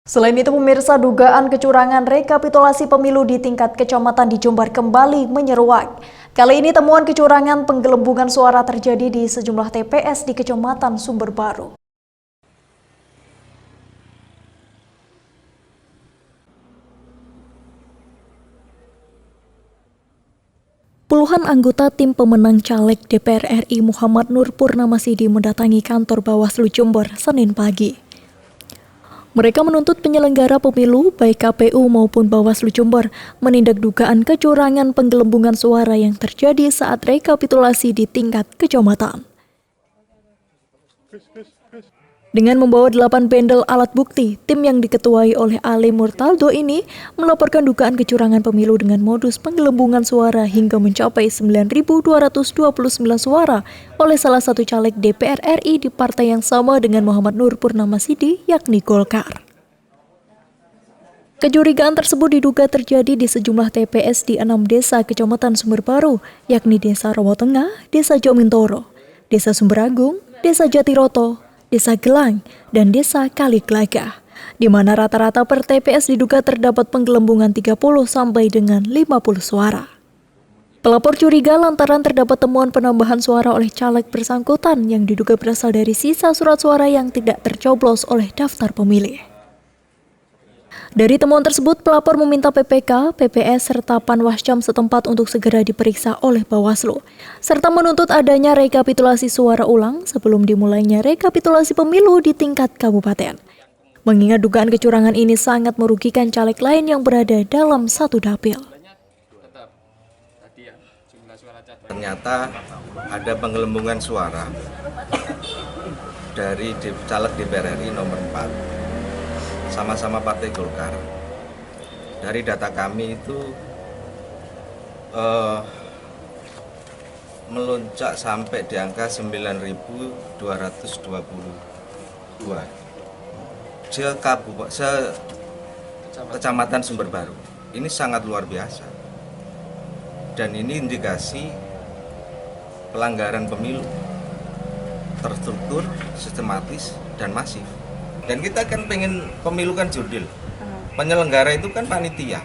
Selain itu, pemirsa, dugaan kecurangan rekapitulasi pemilu di tingkat kecamatan di Jombang kembali menyeruak. Kali ini temuan kecurangan penggelembungan suara terjadi di sejumlah TPS di Kecamatan Sumber Baru. Puluhan anggota tim pemenang caleg DPR RI Muhammad Nur Purnamasidi mendatangi kantor Bawaslu Jember Senin pagi. Mereka menuntut penyelenggara pemilu, baik KPU maupun Bawaslu Jember, menindak dugaan kecurangan penggelembungan suara yang terjadi saat rekapitulasi di tingkat kecamatan. Dengan membawa 8 bendel alat bukti, tim yang diketuai oleh Ali Murtaldo ini melaporkan dugaan kecurangan pemilu dengan modus penggelembungan suara hingga mencapai 9.229 suara oleh salah satu caleg DPR RI di partai yang sama dengan Muhammad Nur Purnamasidi, yakni Golkar. Kecurigaan tersebut diduga terjadi di sejumlah TPS di 6 desa Kecamatan Sumber Baru, yakni Desa Rowo Tengah, Desa Jomintoro, Desa Sumberagung, Desa Jatiroto, Desa Gelang, dan Desa Kaliglaga, di mana rata-rata per TPS diduga terdapat penggelembungan 30 sampai dengan 50 suara. Pelapor curiga lantaran terdapat temuan penambahan suara oleh caleg bersangkutan yang diduga berasal dari sisa surat suara yang tidak tercoblos oleh daftar pemilih. Dari temuan tersebut, pelapor meminta PPK, PPS, serta Panwascam setempat untuk segera diperiksa oleh Bawaslu, serta menuntut adanya rekapitulasi suara ulang sebelum dimulainya rekapitulasi pemilu di tingkat kabupaten. Mengingat dugaan kecurangan ini sangat merugikan caleg lain yang berada dalam satu dapil. Ternyata ada penggelembungan suara dari caleg DPR RI nomor 4. Sama-sama Partai Golkar. Dari data kami itu melonjak sampai di angka 9.222 Kecamatan Sumber Baru. Ini sangat luar biasa. Dan ini indikasi pelanggaran pemilu terstruktur, sistematis, dan masif. Dan kita kan pengen pemilu kan jurdil, penyelenggara itu kan panitia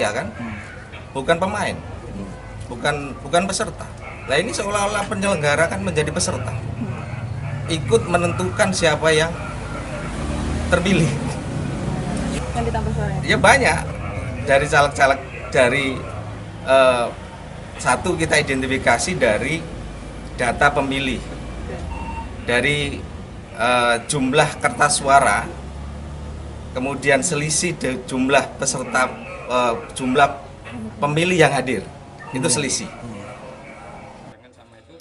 kan, bukan pemain, bukan peserta. Nah ini seolah-olah penyelenggara kan menjadi peserta, ikut menentukan siapa yang terpilih. Yang ditambah suaranya? Ya banyak, dari caleg-caleg dari satu kita identifikasi dari data pemilih, dari jumlah kertas suara, kemudian selisih jumlah peserta, jumlah pemilih yang hadir, itu selisih.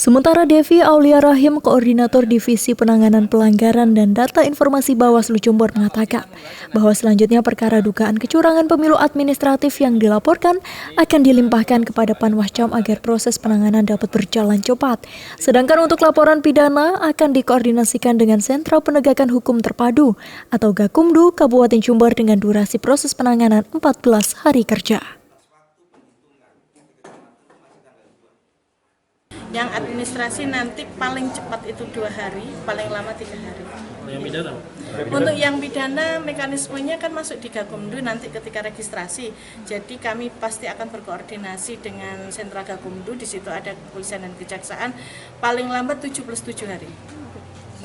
Sementara Devi Aulia Rahim, Koordinator Divisi Penanganan Pelanggaran dan Data Informasi Bawaslu Jember mengatakan bahwa selanjutnya perkara dugaan kecurangan pemilu administratif yang dilaporkan akan dilimpahkan kepada Panwascam agar proses penanganan dapat berjalan cepat. Sedangkan untuk laporan pidana akan dikoordinasikan dengan Sentra Penegakan Hukum Terpadu atau Gakumdu Kabupaten Jember dengan durasi proses penanganan 14 hari kerja. Yang administrasi nanti paling cepat itu 2 hari, paling lama 3 hari. Yang pidana? Untuk yang pidana mekanismenya kan masuk di Gakumdu nanti ketika registrasi. Jadi kami pasti akan berkoordinasi dengan sentra Gakumdu, di situ ada kepolisian dan kejaksaan, paling lambat 77 hari.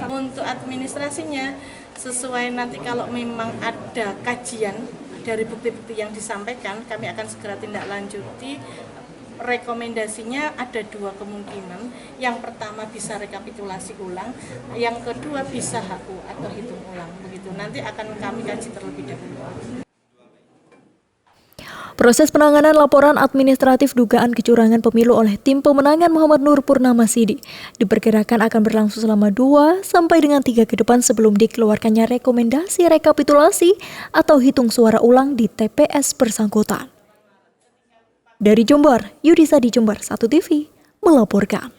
Untuk administrasinya sesuai nanti kalau memang ada kajian dari bukti-bukti yang disampaikan, kami akan segera tindak lanjuti. Rekomendasinya ada 2 kemungkinan. Yang pertama bisa rekapitulasi ulang, yang kedua bisa HU atau hitung ulang. Begitu. Nanti akan kami kaji terlebih dahulu. Proses penanganan laporan administratif dugaan kecurangan pemilu oleh tim pemenangan Muhammad Nur Purnamasidi diperkirakan akan berlangsung selama 2 sampai dengan 3 ke depan sebelum dikeluarkannya rekomendasi rekapitulasi atau hitung suara ulang di TPS bersangkutan. Dari Jember, Yudisa di Jember 1 TV melaporkan.